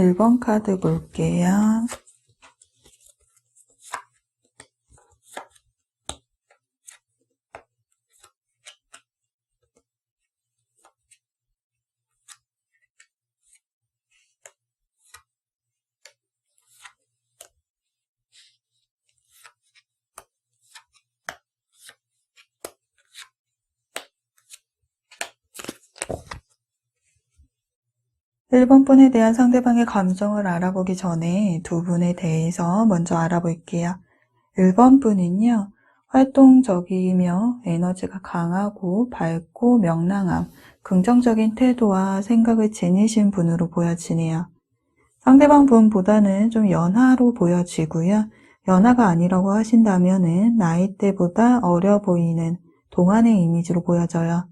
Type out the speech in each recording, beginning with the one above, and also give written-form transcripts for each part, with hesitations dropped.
1번 카드 볼게요. 1번 분에 대한 상대방의 감정을 알아보기 전에 두 분에 대해서 먼저 알아볼게요. 1번 분은요, 활동적이며 에너지가 강하고 밝고 명랑함, 긍정적인 태도와 생각을 지니신 분으로 보여지네요. 상대방 분보다는 좀 연하로 보여지고요. 연하가 아니라고 하신다면은 나이대보다 어려 보이는 동안의 이미지로 보여져요.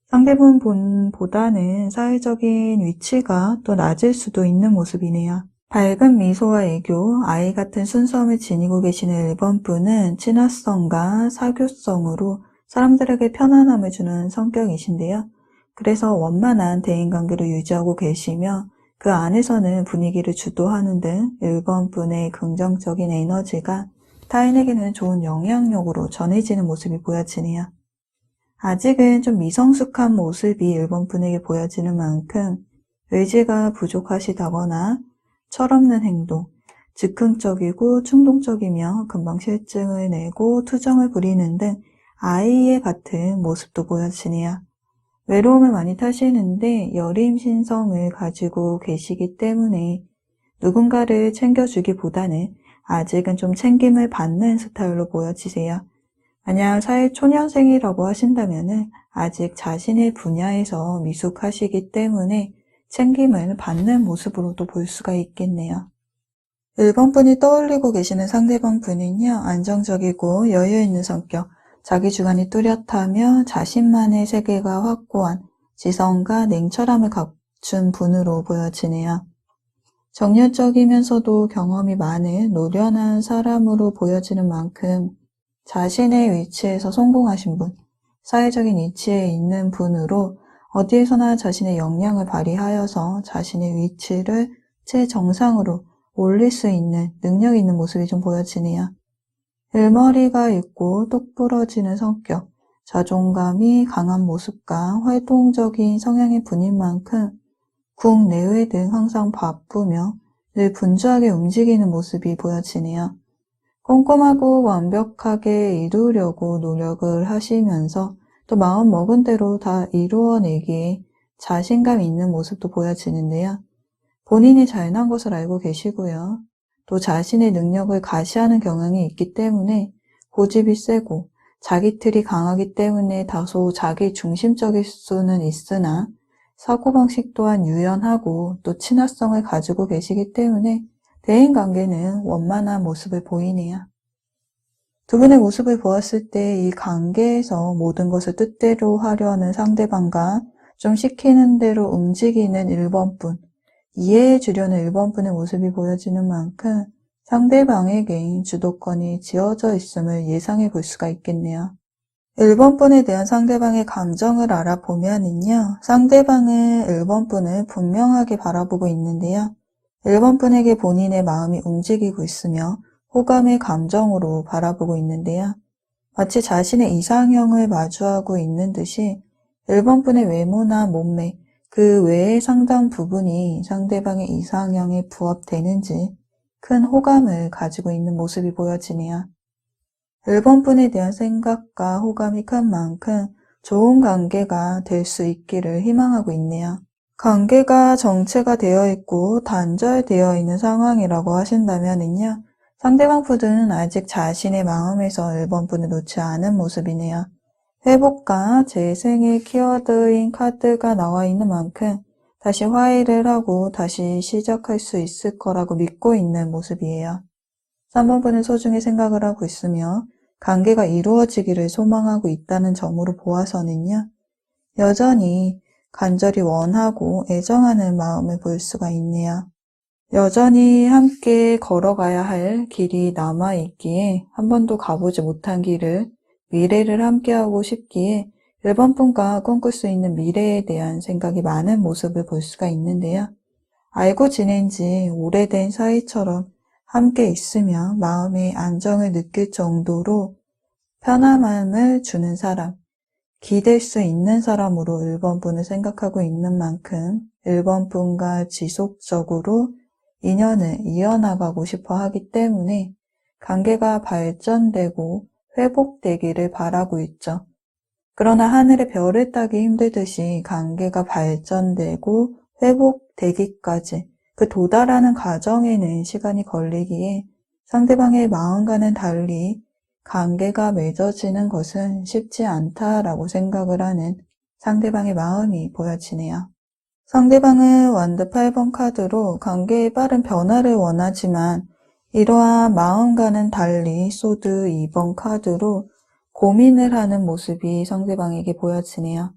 상대방 분보다는 사회적인 위치가 또 낮을 수도 있는 모습이네요. 밝은 미소와 애교, 아이 같은 순수함을 지니고 계시는 1번 분은 친화성과 사교성으로 사람들에게 편안함을 주는 성격이신데요. 그래서 원만한 대인관계를 유지하고 계시며 그 안에서는 분위기를 주도하는 등 1번 분의 긍정적인 에너지가 타인에게는 좋은 영향력으로 전해지는 모습이 보여지네요. 아직은 좀 미성숙한 모습이 1번 분에게 보여지는 만큼 의지가 부족하시다거나 철없는 행동, 즉흥적이고 충동적이며 금방 실증을 내고 투정을 부리는 등 아이의 같은 모습도 보여지네요. 외로움을 많이 타시는데 여림신성을 가지고 계시기 때문에 누군가를 챙겨주기보다는 아직은 좀 챙김을 받는 스타일로 보여지세요. 만약 사회초년생이라고 하신다면 아직 자신의 분야에서 미숙하시기 때문에 챙김을 받는 모습으로도 볼 수가 있겠네요. 1번 분이 떠올리고 계시는 상대방 분은요, 안정적이고 여유 있는 성격, 자기 주관이 뚜렷하며 자신만의 세계가 확고한 지성과 냉철함을 갖춘 분으로 보여지네요. 정열적이면서도 경험이 많은 노련한 사람으로 보여지는 만큼 자신의 위치에서 성공하신 분, 사회적인 위치에 있는 분으로 어디에서나 자신의 역량을 발휘하여서 자신의 위치를 최정상으로 올릴 수 있는 능력 있는 모습이 좀 보여지네요. 일머리가 있고 똑부러지는 성격, 자존감이 강한 모습과 활동적인 성향의 분인 만큼 국내외 등 항상 바쁘며 늘 분주하게 움직이는 모습이 보여지네요. 꼼꼼하고 완벽하게 이루려고 노력을 하시면서 또 마음 먹은 대로 다 이루어내기에 자신감 있는 모습도 보여지는데요. 본인이 잘난 것을 알고 계시고요. 또 자신의 능력을 과시하는 경향이 있기 때문에 고집이 세고 자기 틀이 강하기 때문에 다소 자기 중심적일 수는 있으나 사고방식 또한 유연하고 또 친화성을 가지고 계시기 때문에 대인관계는 원만한 모습을 보이네요. 두 분의 모습을 보았을 때 이 관계에서 모든 것을 뜻대로 하려는 상대방과 좀 시키는 대로 움직이는 1번 분, 이해해 주려는 1번 분의 모습이 보여지는 만큼 상대방에게 주도권이 지어져 있음을 예상해 볼 수가 있겠네요. 1번 분에 대한 상대방의 감정을 알아보면은요, 상대방은 1번 분을 분명하게 바라보고 있는데요. 1번 분에게 본인의 마음이 움직이고 있으며 호감의 감정으로 바라보고 있는데요. 마치 자신의 이상형을 마주하고 있는 듯이 1번 분의 외모나 몸매, 그 외의 상당 부분이 상대방의 이상형에 부합되는지 큰 호감을 가지고 있는 모습이 보여지네요. 1번 분에 대한 생각과 호감이 큰 만큼 좋은 관계가 될 수 있기를 희망하고 있네요. 관계가 정체가 되어 있고 단절되어 있는 상황이라고 하신다면요. 상대방 분은 아직 자신의 마음에서 1번 분을 놓지 않은 모습이네요. 회복과 재생의 키워드인 카드가 나와 있는 만큼 다시 화해를 하고 다시 시작할 수 있을 거라고 믿고 있는 모습이에요. 3번 분은 소중히 생각을 하고 있으며 관계가 이루어지기를 소망하고 있다는 점으로 보아서는요. 여전히 간절히 원하고 애정하는 마음을 볼 수가 있네요. 여전히 함께 걸어가야 할 길이 남아있기에 한 번도 가보지 못한 길을 미래를 함께하고 싶기에 1번 분과 꿈꿀 수 있는 미래에 대한 생각이 많은 모습을 볼 수가 있는데요. 알고 지낸 지 오래된 사이처럼 함께 있으며 마음의 안정을 느낄 정도로 편안함을 주는 사람, 기댈 수 있는 사람으로 1번 분을 생각하고 있는 만큼 1번 분과 지속적으로 인연을 이어나가고 싶어 하기 때문에 관계가 발전되고 회복되기를 바라고 있죠. 그러나 하늘의 별을 따기 힘들듯이 관계가 발전되고 회복되기까지 그 도달하는 과정에는 시간이 걸리기에 상대방의 마음과는 달리 관계가 맺어지는 것은 쉽지 않다라고 생각을 하는 상대방의 마음이 보여지네요. 상대방은 완드 8번 카드로 관계의 빠른 변화를 원하지만 이러한 마음과는 달리 소드 2번 카드로 고민을 하는 모습이 상대방에게 보여지네요.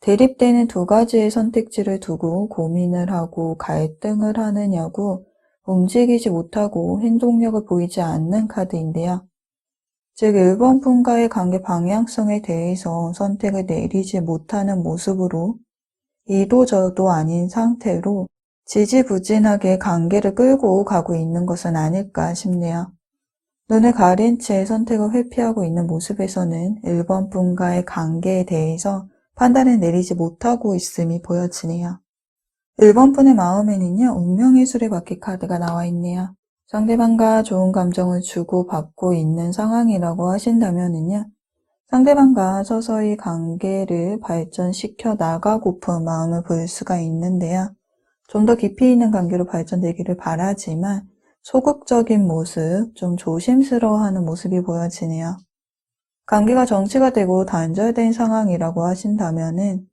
대립되는 두 가지의 선택지를 두고 고민을 하고 갈등을 하느냐고 움직이지 못하고 행동력을 보이지 않는 카드인데요. 즉 1번 분과의 관계 방향성에 대해서 선택을 내리지 못하는 모습으로 이도저도 아닌 상태로 지지부진하게 관계를 끌고 가고 있는 것은 아닐까 싶네요. 눈을 가린 채 선택을 회피하고 있는 모습에서는 1번 분과의 관계에 대해서 판단을 내리지 못하고 있음이 보여지네요. 1번 분의 마음에는요, 운명의 수레바퀴 카드가 나와 있네요. 상대방과 좋은 감정을 주고받고 있는 상황이라고 하신다면은요, 상대방과 서서히 관계를 발전시켜 나가고픈 마음을 볼 수가 있는데요. 좀 더 깊이 있는 관계로 발전되기를 바라지만 소극적인 모습, 좀 조심스러워하는 모습이 보여지네요. 관계가 정치가 되고 단절된 상황이라고 하신다면은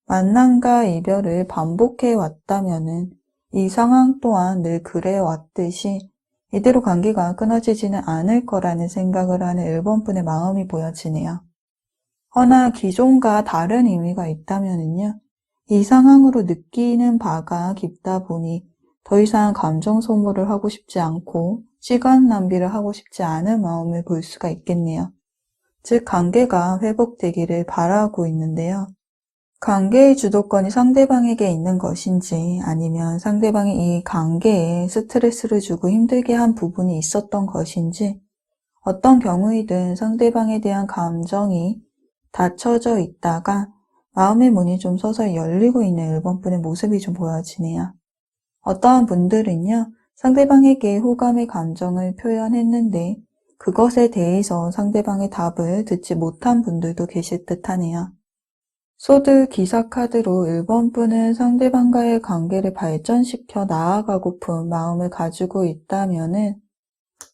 만남과 이별을 반복해 왔다면은 이 상황 또한 늘 그래 왔듯이 이대로 관계가 끊어지지는 않을 거라는 생각을 하는 1번 분의 마음이 보여지네요. 허나 기존과 다른 의미가 있다면은요, 이 상황으로 느끼는 바가 깊다 보니 더 이상 감정 소모를 하고 싶지 않고 시간 낭비를 하고 싶지 않은 마음을 볼 수가 있겠네요. 즉 관계가 회복되기를 바라고 있는데요. 관계의 주도권이 상대방에게 있는 것인지 아니면 상대방이 이 관계에 스트레스를 주고 힘들게 한 부분이 있었던 것인지 어떤 경우이든 상대방에 대한 감정이 닫혀져 있다가 마음의 문이 좀 서서히 열리고 있는 1번 분의 모습이 좀 보여지네요. 어떠한 분들은요, 상대방에게 호감의 감정을 표현했는데 그것에 대해서 상대방의 답을 듣지 못한 분들도 계실 듯 하네요. 소드 기사 카드로 1번 분은 상대방과의 관계를 발전시켜 나아가고픈 마음을 가지고 있다면은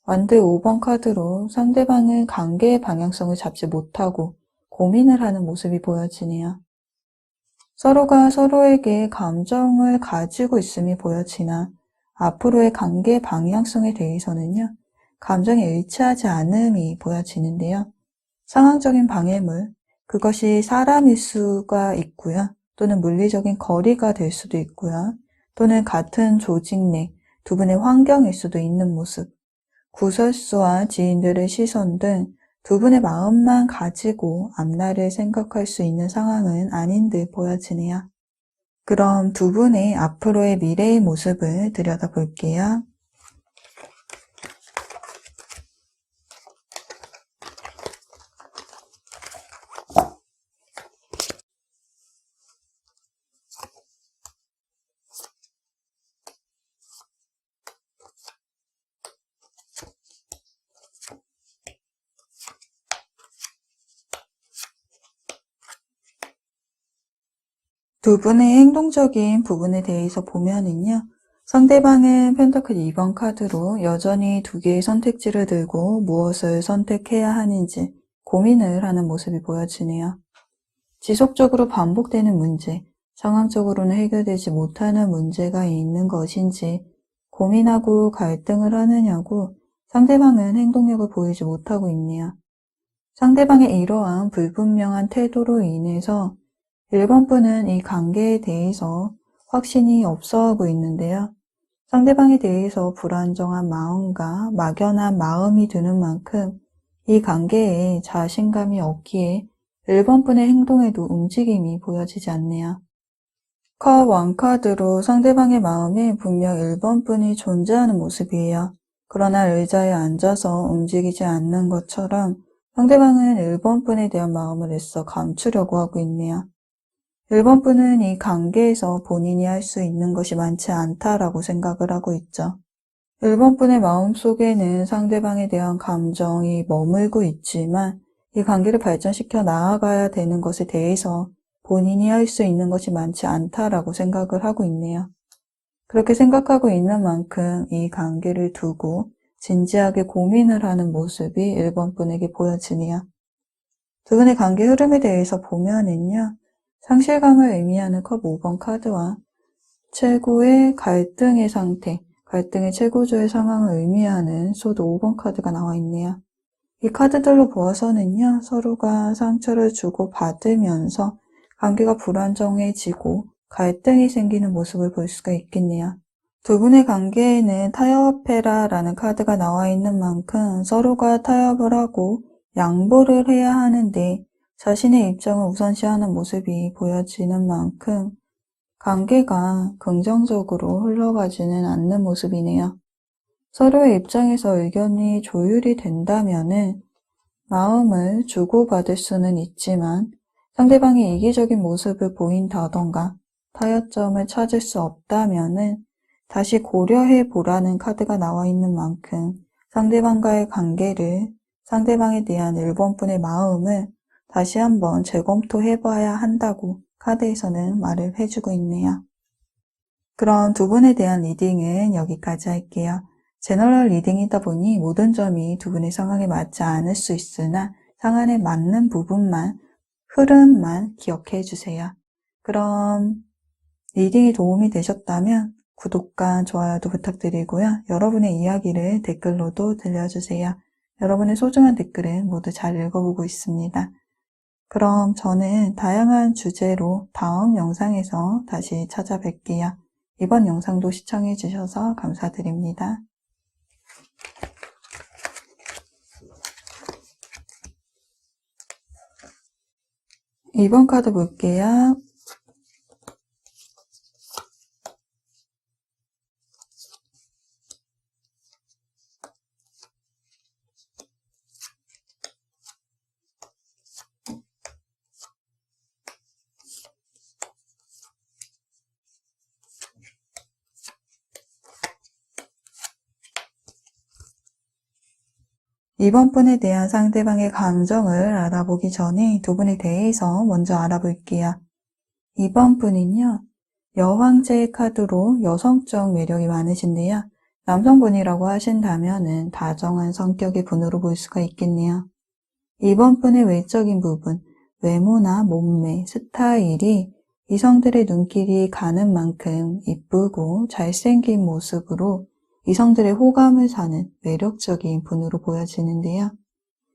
완드 5번 카드로 상대방은 관계의 방향성을 잡지 못하고 고민을 하는 모습이 보여지네요. 서로가 서로에게 감정을 가지고 있음이 보여지나 앞으로의 관계 방향성에 대해서는요, 감정이 일치하지 않음이 보여지는데요. 상황적인 방해물, 그것이 사람일 수가 있고요. 또는 물리적인 거리가 될 수도 있고요. 또는 같은 조직 내 두 분의 환경일 수도 있는 모습, 구설수와 지인들의 시선 등 두 분의 마음만 가지고 앞날을 생각할 수 있는 상황은 아닌 듯 보여지네요. 그럼 두 분의 앞으로의 미래의 모습을 들여다볼게요. 두 분의 행동적인 부분에 대해서 보면은요. 상대방은 펜타클 2번 카드로 여전히 두 개의 선택지를 들고 무엇을 선택해야 하는지 고민을 하는 모습이 보여지네요. 지속적으로 반복되는 문제, 상황적으로는 해결되지 못하는 문제가 있는 것인지 고민하고 갈등을 하느냐고 상대방은 행동력을 보이지 못하고 있네요. 상대방의 이러한 불분명한 태도로 인해서 1번 분은 이 관계에 대해서 확신이 없어하고 있는데요. 상대방에 대해서 불안정한 마음과 막연한 마음이 드는 만큼 이 관계에 자신감이 없기에 1번 분의 행동에도 움직임이 보여지지 않네요. 컵 왕카드로 상대방의 마음에 분명 1번 분이 존재하는 모습이에요. 그러나 의자에 앉아서 움직이지 않는 것처럼 상대방은 1번 분에 대한 마음을 애써 감추려고 하고 있네요. 1번 분은 이 관계에서 본인이 할 수 있는 것이 많지 않다라고 생각을 하고 있죠. 1번 분의 마음속에는 상대방에 대한 감정이 머물고 있지만 이 관계를 발전시켜 나아가야 되는 것에 대해서 본인이 할 수 있는 것이 많지 않다라고 생각을 하고 있네요. 그렇게 생각하고 있는 만큼 이 관계를 두고 진지하게 고민을 하는 모습이 1번 분에게 보여지네요. 두 분의 관계 흐름에 대해서 보면은요. 상실감을 의미하는 컵 5번 카드와 최고의 갈등의 상태, 갈등의 최고조의 상황을 의미하는 소드 5번 카드가 나와 있네요. 이 카드들로 보아서는요. 서로가 상처를 주고 받으면서 관계가 불안정해지고 갈등이 생기는 모습을 볼 수가 있겠네요. 두 분의 관계에는 타협해라라는 카드가 나와 있는 만큼 서로가 타협을 하고 양보를 해야 하는데 자신의 입장을 우선시하는 모습이 보여지는 만큼 관계가 긍정적으로 흘러가지는 않는 모습이네요. 서로의 입장에서 의견이 조율이 된다면은 마음을 주고받을 수는 있지만 상대방이 이기적인 모습을 보인다던가 타협점을 찾을 수 없다면은 다시 고려해 보라는 카드가 나와 있는 만큼 상대방과의 관계를, 상대방에 대한 1번 분의 마음을 다시 한번 재검토해 봐야 한다고 카드에서는 말을 해주고 있네요. 그럼 두 분에 대한 리딩은 여기까지 할게요. 제너럴 리딩이다 보니 모든 점이 두 분의 상황에 맞지 않을 수 있으나 상황에 맞는 부분만, 흐름만 기억해 주세요. 그럼 리딩이 도움이 되셨다면 구독과 좋아요도 부탁드리고요. 여러분의 이야기를 댓글로도 들려주세요. 여러분의 소중한 댓글은 모두 잘 읽어보고 있습니다. 그럼 저는 다양한 주제로 다음 영상에서 다시 찾아뵐게요. 이번 영상도 시청해 주셔서 감사드립니다. 이번 카드 볼게요. 이번 분에 대한 상대방의 감정을 알아보기 전에 두 분에 대해서 먼저 알아볼게요. 이번 분은요. 여왕제의 카드로 여성적 매력이 많으신데요. 남성분이라고 하신다면은 다정한 성격의 분으로 볼 수가 있겠네요. 이번 분의 외적인 부분, 외모나 몸매, 스타일이 이성들의 눈길이 가는 만큼 이쁘고 잘생긴 모습으로 이성들의 호감을 사는 매력적인 분으로 보여지는데요.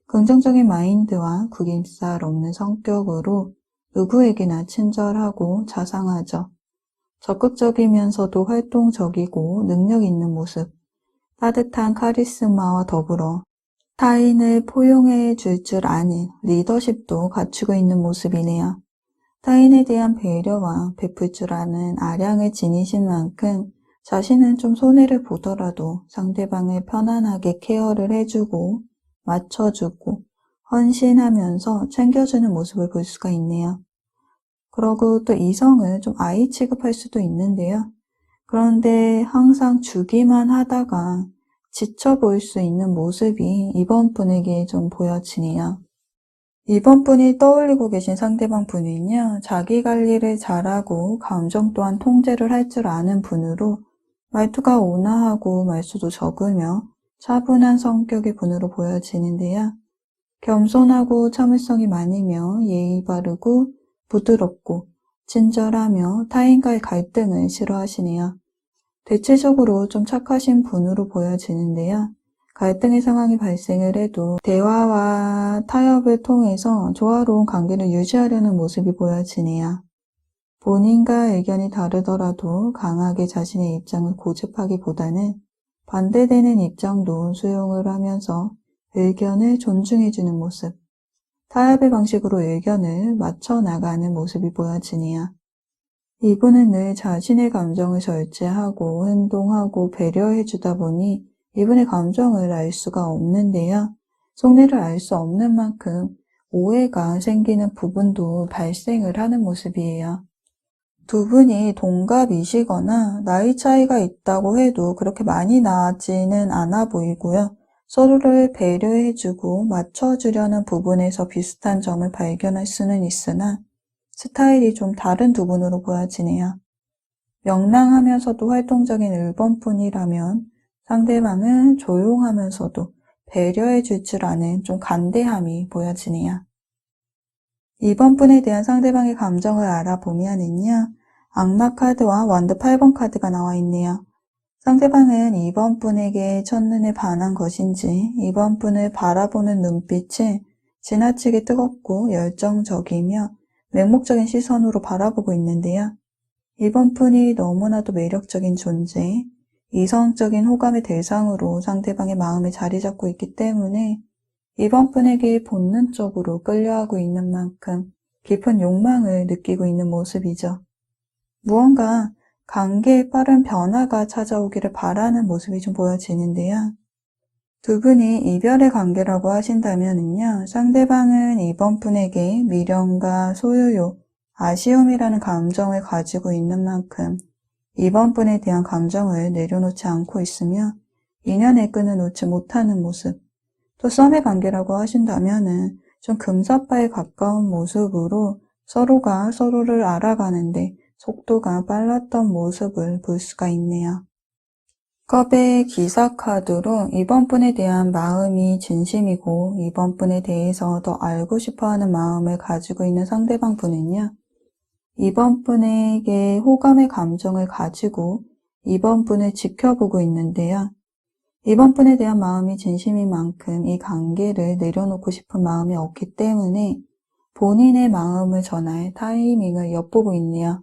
긍정적인 마인드와 구김살 없는 성격으로 누구에게나 친절하고 자상하죠. 적극적이면서도 활동적이고 능력 있는 모습, 따뜻한 카리스마와 더불어 타인을 포용해 줄 줄 아는 리더십도 갖추고 있는 모습이네요. 타인에 대한 배려와 베풀 줄 아는 아량을 지니신 만큼 자신은 좀 손해를 보더라도 상대방을 편안하게 케어를 해주고 맞춰주고 헌신하면서 챙겨주는 모습을 볼 수가 있네요. 그러고 또 이성을 좀 아이 취급할 수도 있는데요. 그런데 항상 주기만 하다가 지쳐 보일 수 있는 모습이 이번 분에게 좀 보여지네요. 이번 분이 떠올리고 계신 상대방 분은요. 자기 관리를 잘하고 감정 또한 통제를 할 줄 아는 분으로 말투가 온화하고 말수도 적으며 차분한 성격의 분으로 보여지는데요. 겸손하고 참을성이 많으며 예의 바르고 부드럽고 친절하며 타인과의 갈등을 싫어하시네요. 대체적으로 좀 착하신 분으로 보여지는데요. 갈등의 상황이 발생을 해도 대화와 타협을 통해서 조화로운 관계를 유지하려는 모습이 보여지네요. 본인과 의견이 다르더라도 강하게 자신의 입장을 고집하기보다는 반대되는 입장도 수용을 하면서 의견을 존중해주는 모습, 타협의 방식으로 의견을 맞춰 나가는 모습이 보여지네요. 이분은 늘 자신의 감정을 절제하고 행동하고 배려해주다 보니 이분의 감정을 알 수가 없는데요. 속내를 알 수 없는 만큼 오해가 생기는 부분도 발생을 하는 모습이에요. 두 분이 동갑이시거나 나이 차이가 있다고 해도 그렇게 많이 나지는 않아 보이고요. 서로를 배려해주고 맞춰주려는 부분에서 비슷한 점을 발견할 수는 있으나 스타일이 좀 다른 두 분으로 보여지네요. 명랑하면서도 활동적인 1번뿐이라면 상대방은 조용하면서도 배려해 줄 줄 아는 좀 간대함이 보여지네요. 2번분에 대한 상대방의 감정을 알아보면은요. 악마 카드와 완드 8번 카드가 나와 있네요. 상대방은 2번분에게 첫눈에 반한 것인지 2번분을 바라보는 눈빛이 지나치게 뜨겁고 열정적이며 맹목적인 시선으로 바라보고 있는데요. 2번분이 너무나도 매력적인 존재, 이성적인 호감의 대상으로 상대방의 마음에 자리 잡고 있기 때문에 2번분에게 본능적으로 끌려하고 있는 만큼 깊은 욕망을 느끼고 있는 모습이죠. 무언가 관계에 빠른 변화가 찾아오기를 바라는 모습이 좀 보여지는데요. 두 분이 이별의 관계라고 하신다면요. 상대방은 2번분에게 미련과 소유욕, 아쉬움이라는 감정을 가지고 있는 만큼 2번분에 대한 감정을 내려놓지 않고 있으며 인연의 끈을 놓지 못하는 모습, 또 썸의 관계라고 하신다면은 좀 금사빠에 가까운 모습으로 서로가 서로를 알아가는데 속도가 빨랐던 모습을 볼 수가 있네요. 컵의 기사 카드로 이번 분에 대한 마음이 진심이고 이번 분에 대해서 더 알고 싶어하는 마음을 가지고 있는 상대방 분은요. 이번 분에게 호감의 감정을 가지고 이번 분을 지켜보고 있는데요. 이번 분에 대한 마음이 진심인 만큼 이 관계를 내려놓고 싶은 마음이 없기 때문에 본인의 마음을 전할 타이밍을 엿보고 있네요.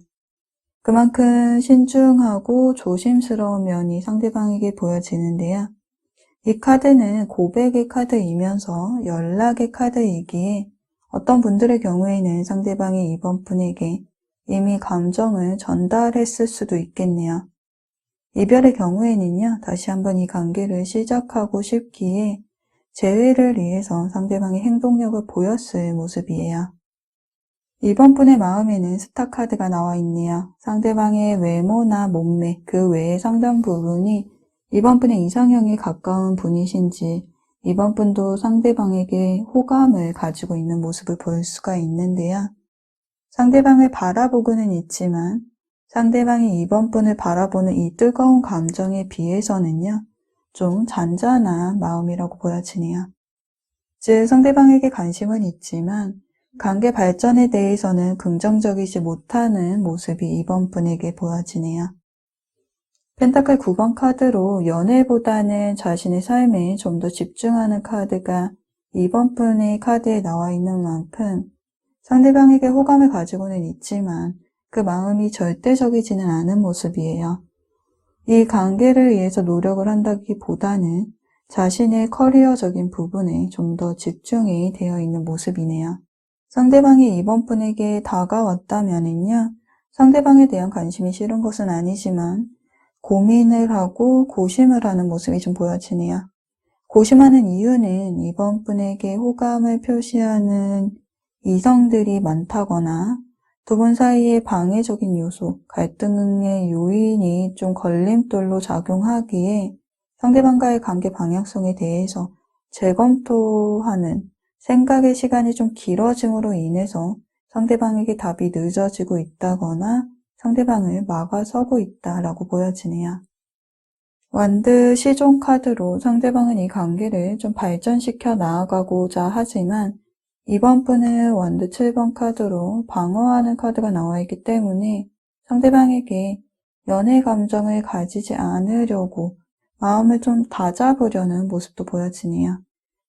그만큼 신중하고 조심스러운 면이 상대방에게 보여지는데요. 이 카드는 고백의 카드이면서 연락의 카드이기에 어떤 분들의 경우에는 상대방이 이번 분에게 이미 감정을 전달했을 수도 있겠네요. 이별의 경우에는요, 다시 한번 이 관계를 시작하고 싶기에 재회를 위해서 상대방의 행동력을 보였을 모습이에요. 이번 분의 마음에는 스타 카드가 나와 있네요. 상대방의 외모나 몸매, 그 외의 상당 부분이 이번 분의 이상형에 가까운 분이신지 이번 분도 상대방에게 호감을 가지고 있는 모습을 볼 수가 있는데요. 상대방을 바라보고는 있지만 상대방이 이번 분을 바라보는 이 뜨거운 감정에 비해서는요, 좀 잔잔한 마음이라고 보여지네요. 즉, 상대방에게 관심은 있지만 관계 발전에 대해서는 긍정적이지 못하는 모습이 이번 분에게 보여지네요. 펜타클 9번 카드로 연애보다는 자신의 삶에 좀 더 집중하는 카드가 이번 분의 카드에 나와 있는 만큼 상대방에게 호감을 가지고는 있지만 그 마음이 절대적이지는 않은 모습이에요. 이 관계를 위해서 노력을 한다기보다는 자신의 커리어적인 부분에 좀 더 집중이 되어 있는 모습이네요. 상대방이 이번 분에게 다가왔다면요. 상대방에 대한 관심이 싫은 것은 아니지만 고민을 하고 고심을 하는 모습이 좀 보여지네요. 고심하는 이유는 이번 분에게 호감을 표시하는 이성들이 많다거나 두 분 사이에 방해적인 요소, 갈등의 요인이 좀 걸림돌로 작용하기에 상대방과의 관계 방향성에 대해서 재검토하는 생각의 시간이 좀 길어짐으로 인해서 상대방에게 답이 늦어지고 있다거나 상대방을 막아서고 있다라고 보여지네요. 완드 시종 카드로 상대방은 이 관계를 좀 발전시켜 나아가고자 하지만 이번 분은 원드 7번 카드로 방어하는 카드가 나와 있기 때문에 상대방에게 연애 감정을 가지지 않으려고 마음을 좀 다잡으려는 모습도 보여지네요.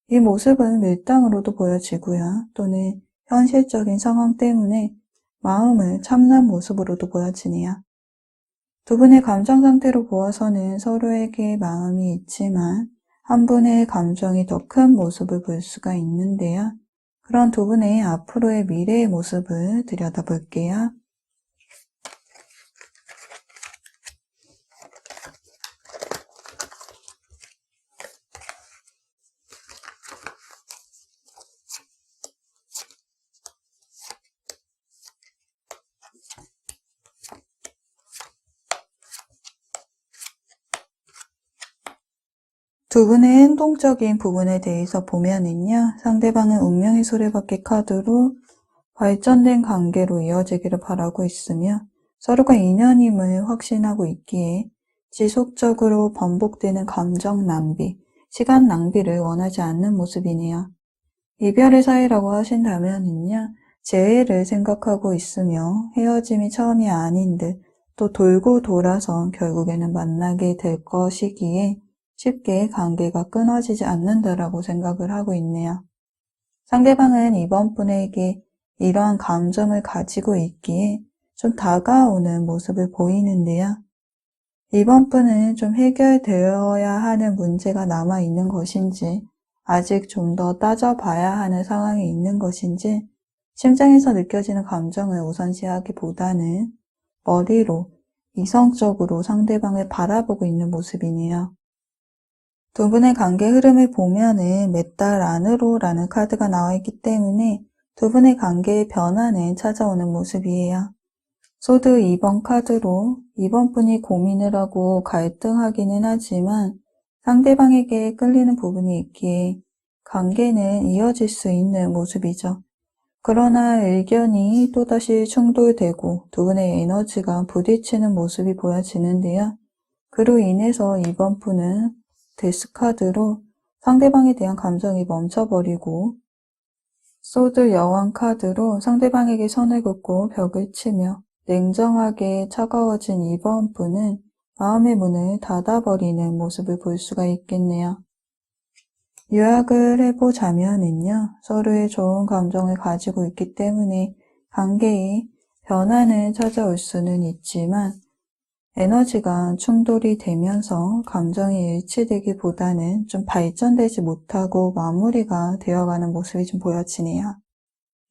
이 모습은 밀당으로도 보여지고요. 또는 현실적인 상황 때문에 마음을 참는 모습으로도 보여지네요. 두 분의 감정 상태로 보아서는 서로에게 마음이 있지만 한 분의 감정이 더 큰 모습을 볼 수가 있는데요. 그런 두 분의 앞으로의 미래의 모습을 들여다볼게요. 두 분의 행동적인 부분에 대해서 보면은요, 상대방은 운명의 수레바퀴 카드로 발전된 관계로 이어지기를 바라고 있으며 서로가 인연임을 확신하고 있기에 지속적으로 반복되는 감정 낭비, 시간 낭비를 원하지 않는 모습이네요. 이별의 사이라고 하신다면은요, 재회를 생각하고 있으며 헤어짐이 처음이 아닌 듯 또 돌고 돌아서 결국에는 만나게 될 것이기에 쉽게 관계가 끊어지지 않는다라고 생각을 하고 있네요. 상대방은 이번 분에게 이러한 감정을 가지고 있기에 좀 다가오는 모습을 보이는데요. 이번 분은 좀 해결되어야 하는 문제가 남아있는 것인지 아직 좀 더 따져봐야 하는 상황에 있는 것인지 심장에서 느껴지는 감정을 우선시하기보다는 머리로 이성적으로 상대방을 바라보고 있는 모습이네요. 두 분의 관계 흐름을 보면은 몇 달 안으로 라는 카드가 나와 있기 때문에 두 분의 관계의 변화는 찾아오는 모습이에요. 소드 2번 카드로 이번 분이 고민을 하고 갈등하기는 하지만 상대방에게 끌리는 부분이 있기에 관계는 이어질 수 있는 모습이죠. 그러나 의견이 또다시 충돌되고 두 분의 에너지가 부딪히는 모습이 보여지는데요. 그로 인해서 이번 분은 데스카드로 상대방에 대한 감정이 멈춰버리고 소드 여왕 카드로 상대방에게 선을 긋고 벽을 치며 냉정하게 차가워진 이번 분은 마음의 문을 닫아버리는 모습을 볼 수가 있겠네요. 요약을 해보자면은요, 서로의 좋은 감정을 가지고 있기 때문에 관계에 변화는 찾아올 수는 있지만 에너지가 충돌이 되면서 감정이 일치되기보다는 좀 발전되지 못하고 마무리가 되어가는 모습이 좀 보여지네요.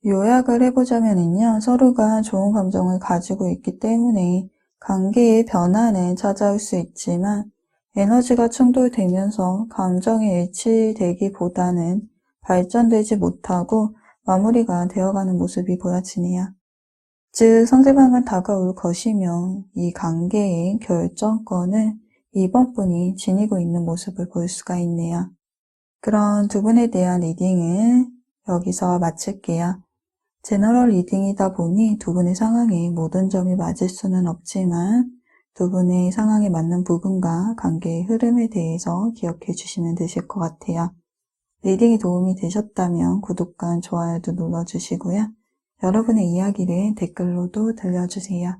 요약을 해보자면요, 서로가 좋은 감정을 가지고 있기 때문에 관계의 변화는 찾아올 수 있지만 에너지가 충돌되면서 감정이 일치되기보다는 발전되지 못하고 마무리가 되어가는 모습이 보여지네요. 즉 상대방은 다가올 것이며 이 관계의 결정권을 이번 분이 지니고 있는 모습을 볼 수가 있네요. 그런 두 분에 대한 리딩을 여기서 마칠게요. 제너럴 리딩이다 보니 두 분의 상황에 모든 점이 맞을 수는 없지만 두 분의 상황에 맞는 부분과 관계의 흐름에 대해서 기억해 주시면 되실 것 같아요. 리딩이 도움이 되셨다면 구독과 좋아요도 눌러주시고요. 여러분의 이야기를 댓글로도 들려주세요.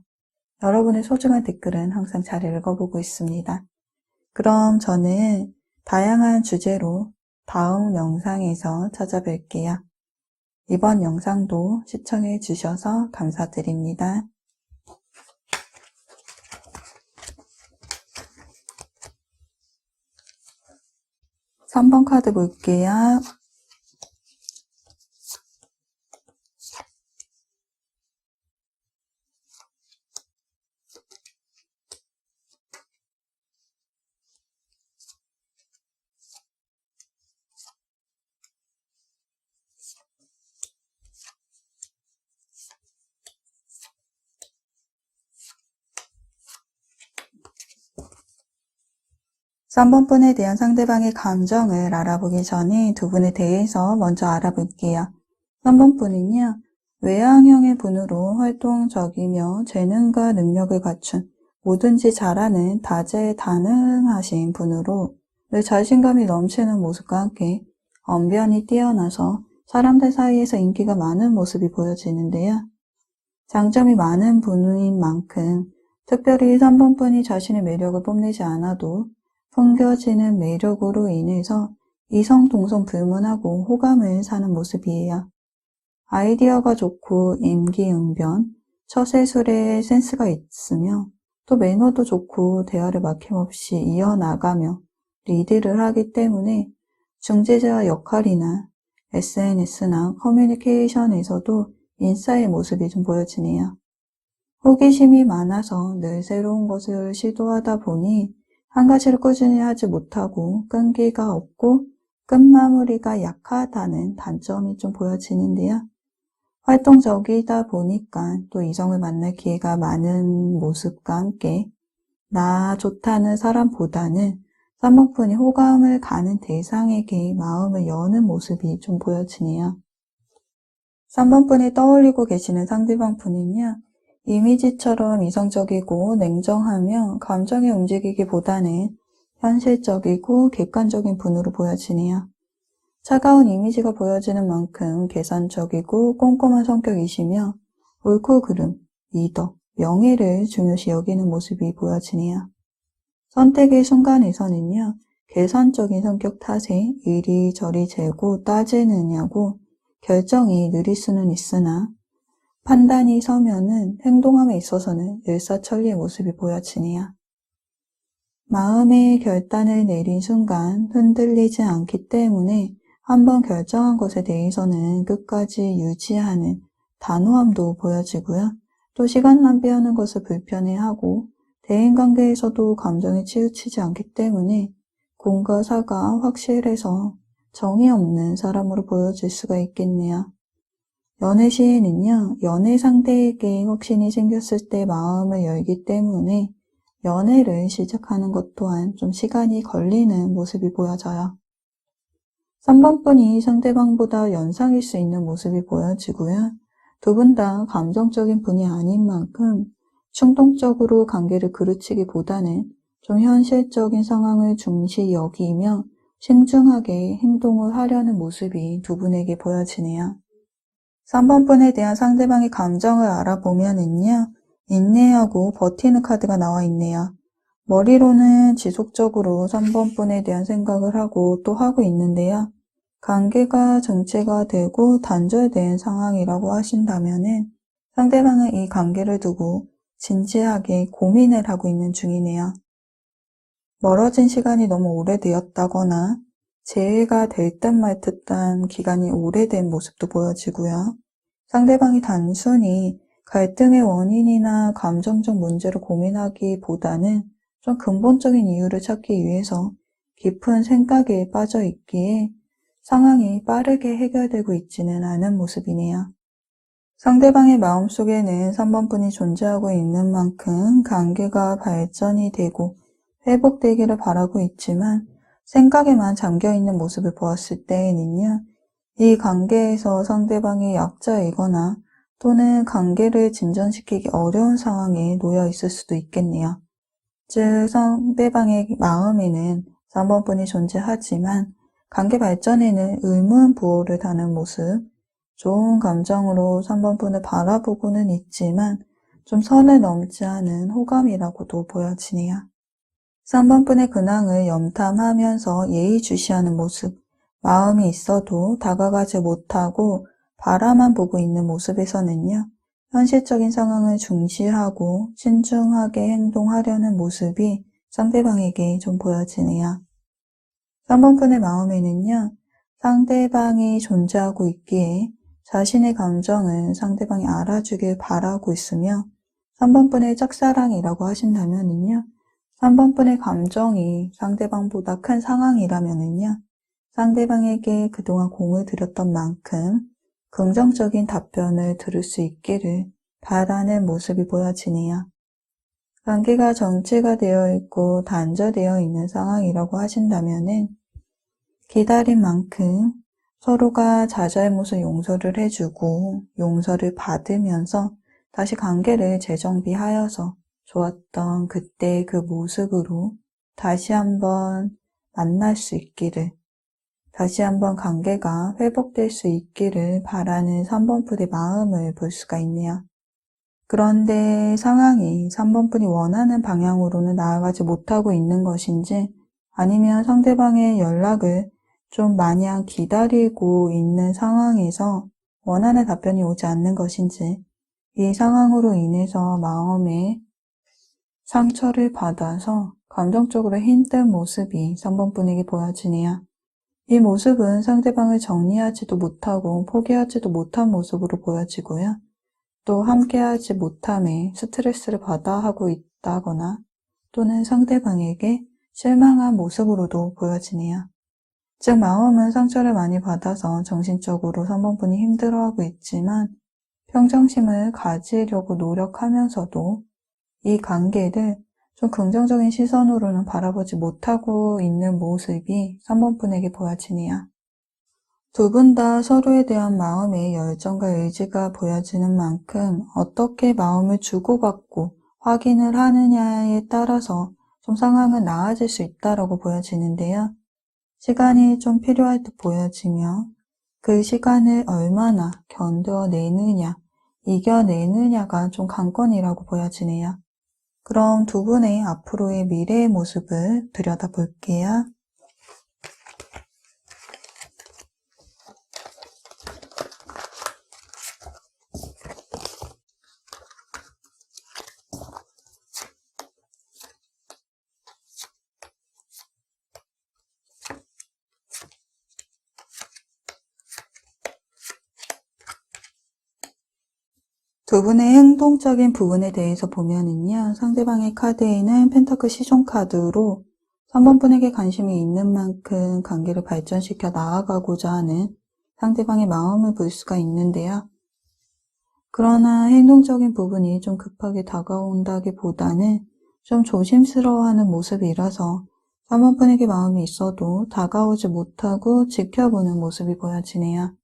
여러분의 소중한 댓글은 항상 잘 읽어보고 있습니다. 그럼 저는 다양한 주제로 다음 영상에서 찾아뵐게요. 이번 영상도 시청해 주셔서 감사드립니다. 3번 카드 볼게요. 3번 분에 대한 상대방의 감정을 알아보기 전에 두 분에 대해서 먼저 알아볼게요. 3번 분은요, 외향형의 분으로 활동적이며 재능과 능력을 갖춘 뭐든지 잘하는 다재다능하신 분으로 늘 자신감이 넘치는 모습과 함께 언변이 뛰어나서 사람들 사이에서 인기가 많은 모습이 보여지는데요. 장점이 많은 분인 만큼 특별히 3번분이 자신의 매력을 뽐내지 않아도 풍겨지는 매력으로 인해서 이성 동성 불문하고 호감을 사는 모습이에요. 아이디어가 좋고 임기응변, 처세술에 센스가 있으며 또 매너도 좋고 대화를 막힘없이 이어나가며 리드를 하기 때문에 중재자 역할이나 SNS나 커뮤니케이션에서도 인싸의 모습이 좀 보여지네요. 호기심이 많아서 늘 새로운 것을 시도하다 보니 한 가지를 꾸준히 하지 못하고 끈기가 없고 끝마무리가 약하다는 단점이 좀 보여지는데요. 활동적이다 보니까 또 이성을 만날 기회가 많은 모습과 함께 나 좋다는 사람보다는 3번분이 호감을 가는 대상에게 마음을 여는 모습이 좀 보여지네요. 3번분이 떠올리고 계시는 상대방 분은요. 이미지처럼 이성적이고 냉정하며 감정에 움직이기보다는 현실적이고 객관적인 분으로 보여지네요. 차가운 이미지가 보여지는 만큼 계산적이고 꼼꼼한 성격이시며 옳고 그름, 미덕, 명예를 중요시 여기는 모습이 보여지네요. 선택의 순간에서는요. 계산적인 성격 탓에 이리저리 재고 따지느냐고 결정이 느릴 수는 있으나 판단이 서면은 행동함에 있어서는 일사천리의 모습이 보여지네요. 마음의 결단을 내린 순간 흔들리지 않기 때문에 한번 결정한 것에 대해서는 끝까지 유지하는 단호함도 보여지고요. 또 시간 낭비하는 것을 불편해하고 대인관계에서도 감정에 치우치지 않기 때문에 공과 사가 확실해서 정이 없는 사람으로 보여질 수가 있겠네요. 연애 시에는요, 연애 상대에게 확신이 생겼을 때 마음을 열기 때문에 연애를 시작하는 것 또한 좀 시간이 걸리는 모습이 보여져요. 3번분이 상대방보다 연상일 수 있는 모습이 보여지고요. 두 분 다 감정적인 분이 아닌 만큼 충동적으로 관계를 그르치기보다는 좀 현실적인 상황을 중시 여기며 신중하게 행동을 하려는 모습이 두 분에게 보여지네요. 3번분에 대한 상대방의 감정을 알아보면은요. 인내하고 버티는 카드가 나와 있네요. 머리로는 지속적으로 3번분에 대한 생각을 하고 또 하고 있는데요. 관계가 정체가 되고 단절된 상황이라고 하신다면은 상대방은 이 관계를 두고 진지하게 고민을 하고 있는 중이네요. 멀어진 시간이 너무 오래되었다거나 재회가 될 듯 말 듯한 기간이 오래된 모습도 보여지고요. 상대방이 단순히 갈등의 원인이나 감정적 문제로 고민하기보다는 좀 근본적인 이유를 찾기 위해서 깊은 생각에 빠져 있기에 상황이 빠르게 해결되고 있지는 않은 모습이네요. 상대방의 마음속에는 3번분이 존재하고 있는 만큼 관계가 발전이 되고 회복되기를 바라고 있지만 생각에만 잠겨있는 모습을 보았을 때에는요. 이 관계에서 상대방이 약자이거나 또는 관계를 진전시키기 어려운 상황에 놓여 있을 수도 있겠네요. 즉 상대방의 마음에는 3번분이 존재하지만 관계 발전에는 의문 부호를 다는 모습, 좋은 감정으로 3번분을 바라보고는 있지만 좀 선을 넘지 않은 호감이라고도 보여지네요. 3번분의 근황을 염탐하면서 예의주시하는 모습, 마음이 있어도 다가가지 못하고 바라만 보고 있는 모습에서는요. 현실적인 상황을 중시하고 신중하게 행동하려는 모습이 상대방에게 좀 보여지네요. 3번분의 마음에는요. 상대방이 존재하고 있기에 자신의 감정을 상대방이 알아주길 바라고 있으며 3번분의 짝사랑이라고 하신다면은요. 3번분의 감정이 상대방보다 큰 상황이라면은요. 상대방에게 그동안 공을 들였던 만큼 긍정적인 답변을 들을 수 있기를 바라는 모습이 보여지네요. 관계가 정체가 되어 있고 단절되어 있는 상황이라고 하신다면은 기다린 만큼 서로가 자잘못을 용서를 해주고 용서를 받으면서 다시 관계를 재정비하여서 좋았던 그때 그 모습으로 다시 한번 만날 수 있기를 다시 한번 관계가 회복될 수 있기를 바라는 3번 분의 마음을 볼 수가 있네요. 그런데 상황이 3번 분이 원하는 방향으로는 나아가지 못하고 있는 것인지, 아니면 상대방의 연락을 좀 마냥 기다리고 있는 상황에서 원하는 답변이 오지 않는 것인지, 이 상황으로 인해서 마음에 상처를 받아서 감정적으로 힘든 모습이 3번 분에게 보여지네요. 이 모습은 상대방을 정리하지도 못하고 포기하지도 못한 모습으로 보여지고요. 또 함께하지 못함에 스트레스를 받아 하고 있다거나 또는 상대방에게 실망한 모습으로도 보여지네요. 즉 마음은 상처를 많이 받아서 정신적으로 3번 분이 힘들어하고 있지만 평정심을 가지려고 노력하면서도 이 관계를 좀 긍정적인 시선으로는 바라보지 못하고 있는 모습이 3번 분에게 보여지네요. 두 분 다 서로에 대한 마음의 열정과 의지가 보여지는 만큼 어떻게 마음을 주고받고 확인을 하느냐에 따라서 좀 상황은 나아질 수 있다고 보여지는데요. 시간이 좀 필요할 듯 보여지며 그 시간을 얼마나 견뎌내느냐, 이겨내느냐가 좀 관건이라고 보여지네요. 그럼 두 분의 앞으로의 미래의 모습을 들여다볼게요. 두 분의 행동적인 부분에 대해서 보면은요, 상대방의 카드에는 펜타클 시종 카드로 3번 분에게 관심이 있는 만큼 관계를 발전시켜 나아가고자 하는 상대방의 마음을 볼 수가 있는데요. 그러나 행동적인 부분이 좀 급하게 다가온다기보다는 좀 조심스러워하는 모습이라서 3번 분에게 마음이 있어도 다가오지 못하고 지켜보는 모습이 보여지네요.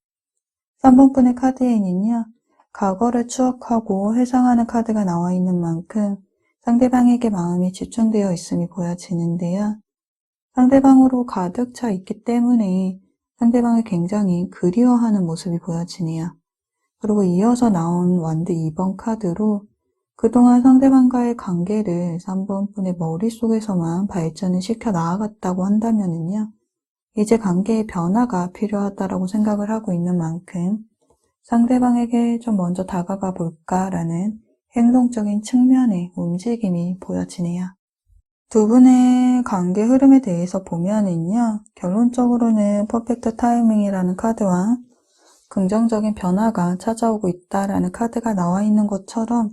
3번 분의 카드에는요, 과거를 추억하고 회상하는 카드가 나와 있는 만큼 상대방에게 마음이 집중되어 있음이 보여지는데요. 상대방으로 가득 차 있기 때문에 상대방을 굉장히 그리워하는 모습이 보여지네요. 그리고 이어서 나온 완드 2번 카드로 그동안 상대방과의 관계를 3번 분의 머릿속에서만 발전을 시켜 나아갔다고 한다면요, 이제 관계의 변화가 필요하다고 생각을 하고 있는 만큼 상대방에게 좀 먼저 다가가 볼까라는 행동적인 측면의 움직임이 보여지네요. 두 분의 관계 흐름에 대해서 보면은요, 결론적으로는 퍼펙트 타이밍이라는 카드와 긍정적인 변화가 찾아오고 있다라는 카드가 나와 있는 것처럼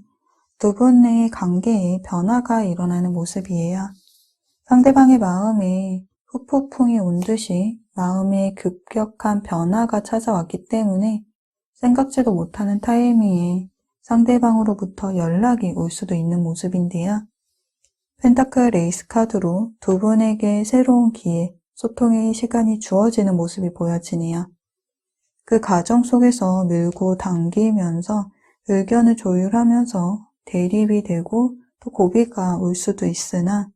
두 분의 관계에 변화가 일어나는 모습이에요. 상대방의 마음에 후폭풍이 온 듯이 마음에 급격한 변화가 찾아왔기 때문에 생각지도 못하는 타이밍에 상대방으로부터 연락이 올 수도 있는 모습인데요. 펜타클 레이스 카드로 두 분에게 새로운 기회, 소통의 시간이 주어지는 모습이 보여지네요. 그 과정 속에서 밀고 당기면서 의견을 조율하면서 대립이 되고 또 고비가 올 수도 있으나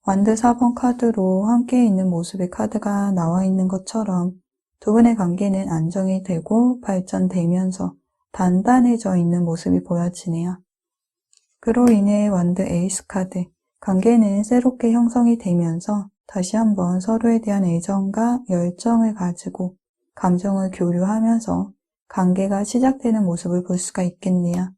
완드 4번 카드로 함께 있는 모습의 카드가 나와 있는 것처럼 두 분의 관계는 안정이 되고 발전되면서 단단해져 있는 모습이 보여지네요. 그로 인해 완드 에이스 카드, 관계는 새롭게 형성이 되면서 다시 한번 서로에 대한 애정과 열정을 가지고 감정을 교류하면서 관계가 시작되는 모습을 볼 수가 있겠네요.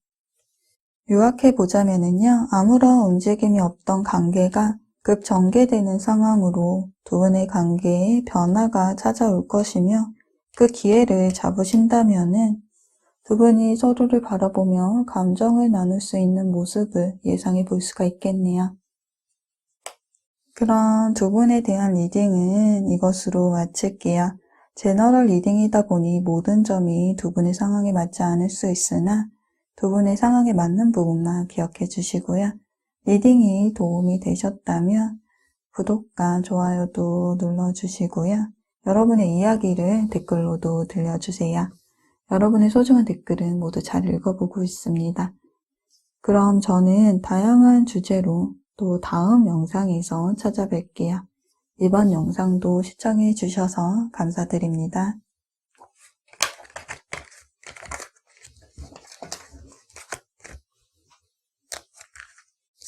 요약해보자면요, 아무런 움직임이 없던 관계가 급 전개되는 상황으로 두 분의 관계에 변화가 찾아올 것이며 그 기회를 잡으신다면은 두 분이 서로를 바라보며 감정을 나눌 수 있는 모습을 예상해 볼 수가 있겠네요. 그럼 두 분에 대한 리딩은 이것으로 마칠게요. 제너럴 리딩이다 보니 모든 점이 두 분의 상황에 맞지 않을 수 있으나 두 분의 상황에 맞는 부분만 기억해 주시고요. 리딩이 도움이 되셨다면 구독과 좋아요도 눌러주시고요. 여러분의 이야기를 댓글로도 들려주세요. 여러분의 소중한 댓글은 모두 잘 읽어보고 있습니다. 그럼 저는 다양한 주제로 또 다음 영상에서 찾아뵐게요. 이번 영상도 시청해 주셔서 감사드립니다.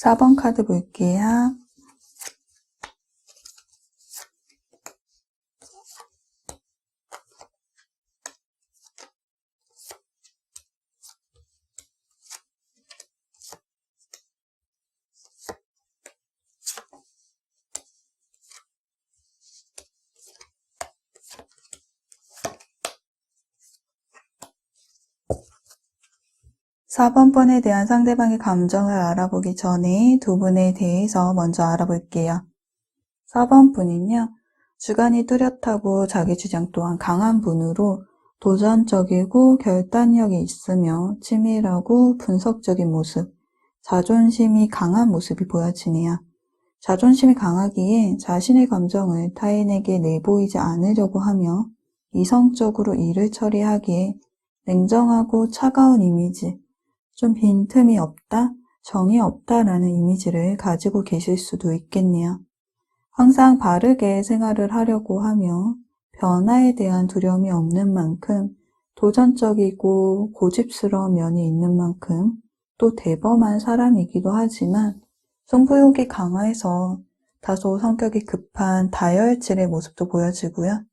4번 카드 볼게요. (4번) 분에 대한 상대방의 감정을 알아보기 전에 두 분에 대해서 먼저 알아볼게요. 4번 분은요, 주관이 뚜렷하고 자기 주장 또한 강한 분으로 도전적이고 결단력이 있으며 치밀하고 분석적인 모습, 자존심이 강한 모습이 보여지네요. 자존심이 강하기에 자신의 감정을 타인에게 내보이지 않으려고 하며 이성적으로 일을 처리하기에 냉정하고 차가운 이미지, 좀 빈틈이 없다, 정이 없다라는 이미지를 가지고 계실 수도 있겠네요. 항상 바르게 생활을 하려고 하며 변화에 대한 두려움이 없는 만큼 도전적이고 고집스러운 면이 있는 만큼 또 대범한 사람이기도 하지만 승부욕이 강해서 다소 성격이 급한 다혈질의 모습도 보여지고요.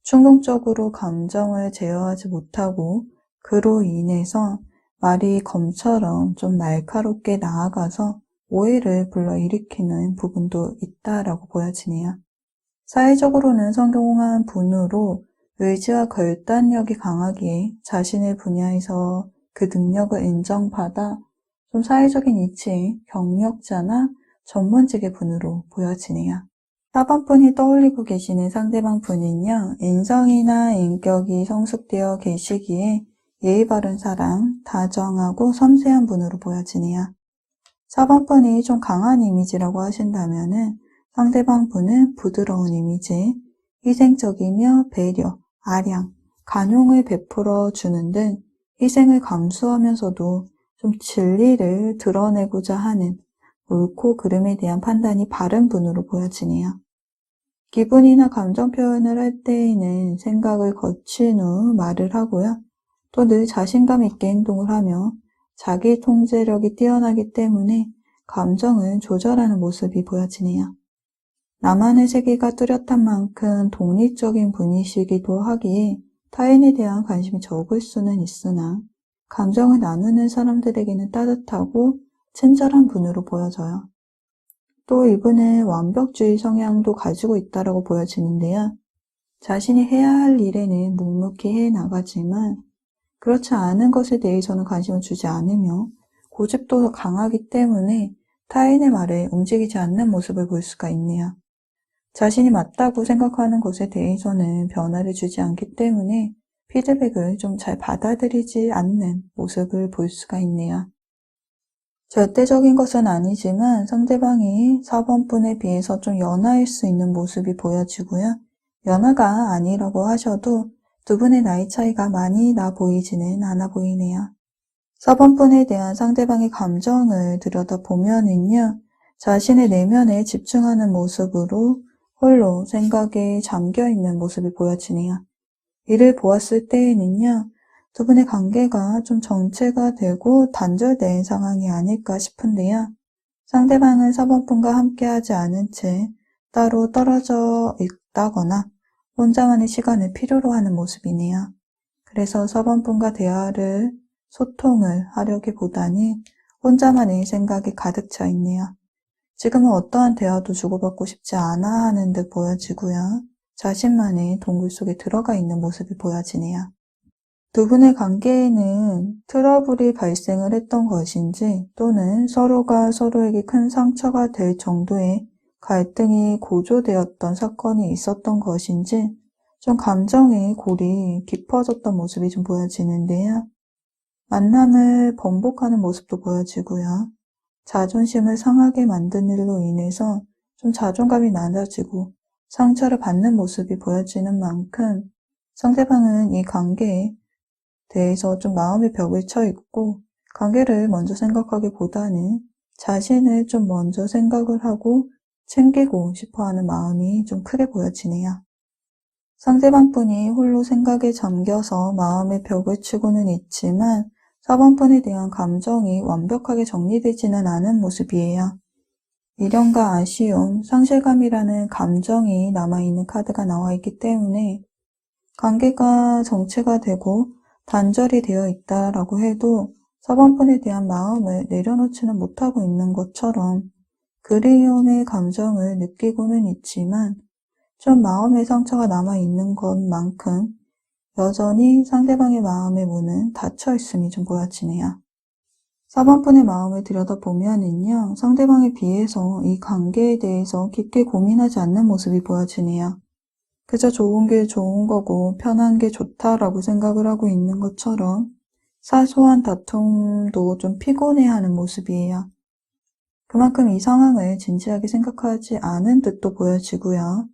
충동적으로 감정을 제어하지 못하고 그로 인해서 말이 검처럼 좀 날카롭게 나아가서 오해를 불러일으키는 부분도 있다라고 보여지네요. 사회적으로는 성공한 분으로 의지와 결단력이 강하기에 자신의 분야에서 그 능력을 인정받아 좀 사회적인 이치의 경력자나 전문직의 분으로 보여지네요. 4번 분이 떠올리고 계시는 상대방 분은요, 인성이나 인격이 성숙되어 계시기에 예의 바른 사람, 다정하고 섬세한 분으로 보여지네요. 4번 분이 좀 강한 이미지라고 하신다면은 상대방 분은 부드러운 이미지, 희생적이며 배려, 아량, 관용을 베풀어 주는 등 희생을 감수하면서도 좀 진리를 드러내고자 하는 옳고 그름에 대한 판단이 바른 분으로 보여지네요. 기분이나 감정 표현을 할 때에는 생각을 거친 후 말을 하고요. 또 늘 자신감 있게 행동을 하며 자기 통제력이 뛰어나기 때문에 감정을 조절하는 모습이 보여지네요. 나만의 세계가 뚜렷한 만큼 독립적인 분이시기도 하기에 타인에 대한 관심이 적을 수는 있으나 감정을 나누는 사람들에게는 따뜻하고 친절한 분으로 보여져요. 또 이분은 완벽주의 성향도 가지고 있다고 보여지는데요. 자신이 해야 할 일에는 묵묵히 해나가지만 그렇지 않은 것에 대해서는 관심을 주지 않으며 고집도 강하기 때문에 타인의 말에 움직이지 않는 모습을 볼 수가 있네요. 자신이 맞다고 생각하는 것에 대해서는 변화를 주지 않기 때문에 피드백을 좀 잘 받아들이지 않는 모습을 볼 수가 있네요. 절대적인 것은 아니지만 상대방이 4번 분에 비해서 좀 연하일 수 있는 모습이 보여지고요. 연하가 아니라고 하셔도 두 분의 나이 차이가 많이 나 보이지는 않아 보이네요. 4번 분에 대한 상대방의 감정을 들여다보면은요, 자신의 내면에 집중하는 모습으로 홀로 생각에 잠겨있는 모습이 보여지네요. 이를 보았을 때에는요, 두 분의 관계가 좀 정체가 되고 단절된 상황이 아닐까 싶은데요. 상대방은 4번 분과 함께하지 않은 채 따로 떨어져 있다거나 혼자만의 시간을 필요로 하는 모습이네요. 그래서 4번 분과 대화를, 소통을 하려기보다는 혼자만의 생각이 가득 차 있네요. 지금은 어떠한 대화도 주고받고 싶지 않아 하는 듯 보여지고요. 자신만의 동굴 속에 들어가 있는 모습이 보여지네요. 두 분의 관계에는 트러블이 발생을 했던 것인지 또는 서로가 서로에게 큰 상처가 될 정도의 갈등이 고조되었던 사건이 있었던 것인지 좀 감정의 골이 깊어졌던 모습이 좀 보여지는데요. 만남을 번복하는 모습도 보여지고요. 자존심을 상하게 만든 일로 인해서 좀 자존감이 낮아지고 상처를 받는 모습이 보여지는 만큼 상대방은 이 관계에 대해서 좀 마음의 벽을 쳐 있고 관계를 먼저 생각하기보다는 자신을 좀 먼저 생각을 하고 챙기고 싶어하는 마음이 좀 크게 보여지네요. 상대방분이 홀로 생각에 잠겨서 마음의 벽을 치고는 있지만 4번분에 대한 감정이 완벽하게 정리되지는 않은 모습이에요. 미련과 아쉬움, 상실감이라는 감정이 남아있는 카드가 나와 있기 때문에 관계가 정체가 되고 단절이 되어 있다라고 해도 4번분에 대한 마음을 내려놓지는 못하고 있는 것처럼 그리움의 감정을 느끼고는 있지만 좀 마음의 상처가 남아있는 것만큼 여전히 상대방의 마음의 문은 닫혀 있음이 좀 보여지네요. 4번분의 마음을 들여다보면은요, 상대방에 비해서 이 관계에 대해서 깊게 고민하지 않는 모습이 보여지네요. 그저 좋은 게 좋은 거고 편한 게 좋다라고 생각을 하고 있는 것처럼 사소한 다툼도 좀 피곤해하는 모습이에요. 그만큼 이 상황을 진지하게 생각하지 않은 듯도 보여지고요.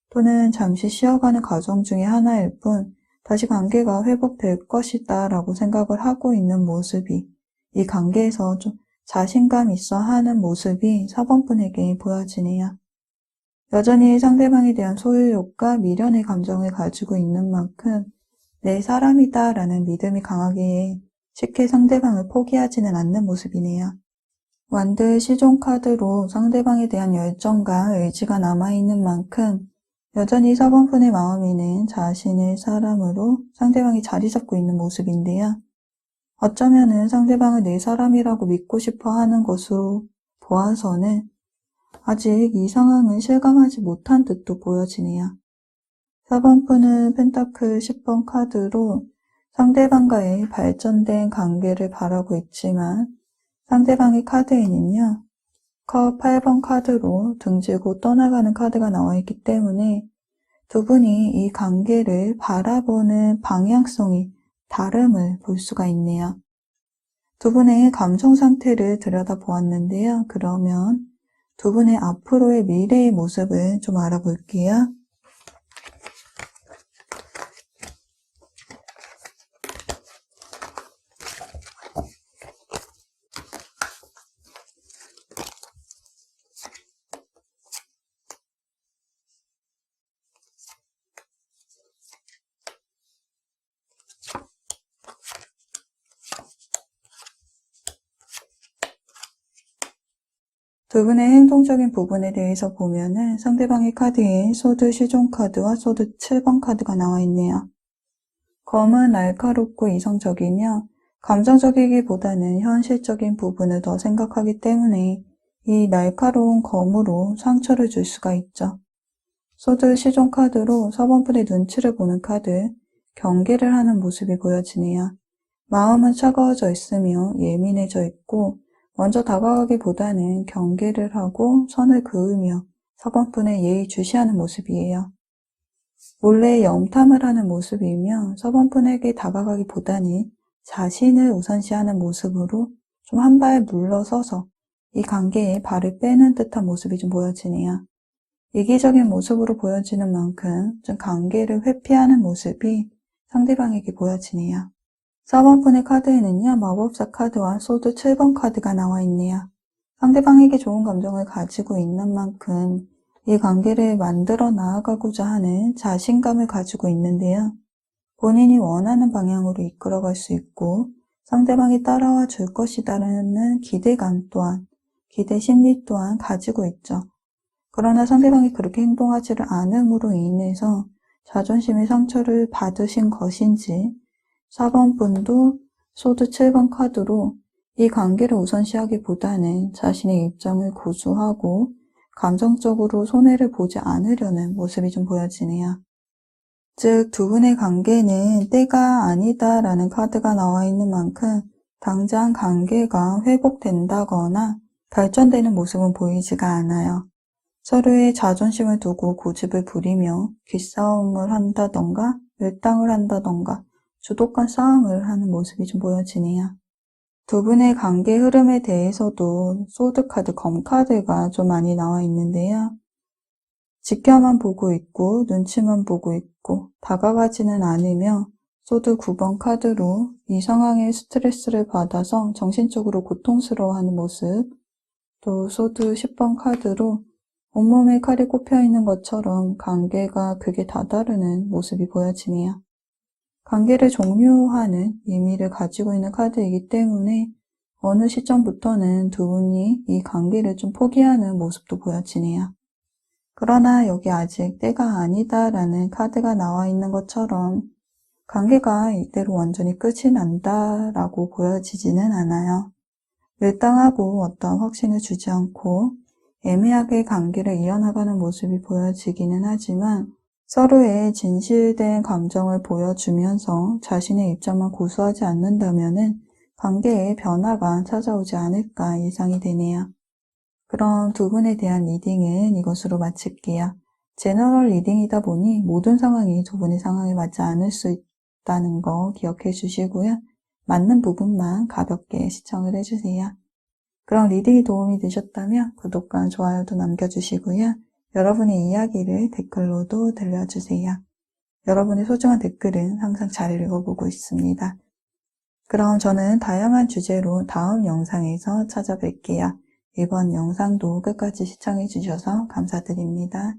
또는 잠시 쉬어가는 과정 중에 하나일 뿐 다시 관계가 회복될 것이다 라고 생각을 하고 있는 모습이 이 관계에서 좀 자신감 있어 하는 모습이 4번분에게 보여지네요. 여전히 상대방에 대한 소유욕과 미련의 감정을 가지고 있는 만큼 내 사람이다 라는 믿음이 강하기에 쉽게 상대방을 포기하지는 않는 모습이네요. 완드 시종 카드로 상대방에 대한 열정과 의지가 남아있는 만큼 여전히 4번분의 마음에는 자신의 사람으로 상대방이 자리 잡고 있는 모습인데요. 어쩌면은 상대방을 내 사람이라고 믿고 싶어 하는 것으로 보아서는 아직 이 상황은 실감하지 못한 듯도 보여지네요. 4번분은 펜타클 10번 카드로 상대방과의 발전된 관계를 바라고 있지만 상대방의 카드에는요. 컵 8번 카드로 등지고 떠나가는 카드가 나와 있기 때문에 두 분이 이 관계를 바라보는 방향성이 다름을 볼 수가 있네요. 두 분의 감정 상태를 들여다보았는데요. 그러면 두 분의 앞으로의 미래의 모습을 좀 알아볼게요. 두 분의 행동적인 부분에 대해서 보면은 상대방의 카드에 소드 시종 카드와 소드 7번 카드가 나와 있네요. 검은 날카롭고 이성적이며 감정적이기보다는 현실적인 부분을 더 생각하기 때문에 이 날카로운 검으로 상처를 줄 수가 있죠. 소드 시종 카드로 4번분의 눈치를 보는 카드, 경계를 하는 모습이 보여지네요. 마음은 차가워져 있으며 예민해져 있고 먼저 다가가기보다는 경계를 하고 선을 그으며 4번분에 예의주시하는 모습이에요. 몰래 염탐을 하는 모습이며 4번분에게 다가가기보다는 자신을 우선시하는 모습으로 좀 한 발 물러서서 이 관계에 발을 빼는 듯한 모습이 좀 보여지네요. 이기적인 모습으로 보여지는 만큼 좀 관계를 회피하는 모습이 상대방에게 보여지네요. 4번분의 카드에는요, 마법사 카드와 소드 7번 카드가 나와 있네요. 상대방에게 좋은 감정을 가지고 있는 만큼 이 관계를 만들어 나아가고자 하는 자신감을 가지고 있는데요. 본인이 원하는 방향으로 이끌어갈 수 있고 상대방이 따라와 줄 것이다라는 기대감 또한, 기대 심리 또한 가지고 있죠. 그러나 상대방이 그렇게 행동하지를 않음으로 인해서 자존심의 상처를 받으신 것인지 4번 분도 소드 7번 카드로 이 관계를 우선시하기보다는 자신의 입장을 고수하고 감정적으로 손해를 보지 않으려는 모습이 좀 보여지네요. 즉, 두 분의 관계는 때가 아니다라는 카드가 나와 있는 만큼 당장 관계가 회복된다거나 발전되는 모습은 보이지가 않아요. 서로의 자존심을 두고 고집을 부리며 기싸움을 한다던가 밀당을 한다던가 주도권 싸움을 하는 모습이 좀 보여지네요. 두 분의 관계 흐름에 대해서도 소드카드, 검카드가 좀 많이 나와 있는데요. 지켜만 보고 있고 눈치만 보고 있고 다가가지는 않으며 소드 9번 카드로 이 상황에 스트레스를 받아서 정신적으로 고통스러워하는 모습, 또 소드 10번 카드로 온몸에 칼이 꼽혀 있는 것처럼 관계가 극에 다다르는 모습이 보여지네요. 관계를 종료하는 의미를 가지고 있는 카드이기 때문에 어느 시점부터는 두 분이 이 관계를 좀 포기하는 모습도 보여지네요. 그러나 여기 아직 때가 아니다라는 카드가 나와 있는 것처럼 관계가 이대로 완전히 끝이 난다라고 보여지지는 않아요. 밀당하고 어떤 확신을 주지 않고 애매하게 관계를 이어나가는 모습이 보여지기는 하지만 서로의 진실된 감정을 보여주면서 자신의 입장만 고수하지 않는다면은 관계에 변화가 찾아오지 않을까 예상이 되네요. 그럼 두 분에 대한 리딩은 이것으로 마칠게요. 제너럴 리딩이다 보니 모든 상황이 두 분의 상황에 맞지 않을 수 있다는 거 기억해 주시고요. 맞는 부분만 가볍게 시청을 해주세요. 그럼 리딩이 도움이 되셨다면 구독과 좋아요도 남겨주시고요. 여러분의 이야기를 댓글로도 들려주세요. 여러분의 소중한 댓글은 항상 잘 읽어보고 있습니다. 그럼 저는 다양한 주제로 다음 영상에서 찾아뵐게요. 이번 영상도 끝까지 시청해 주셔서 감사드립니다.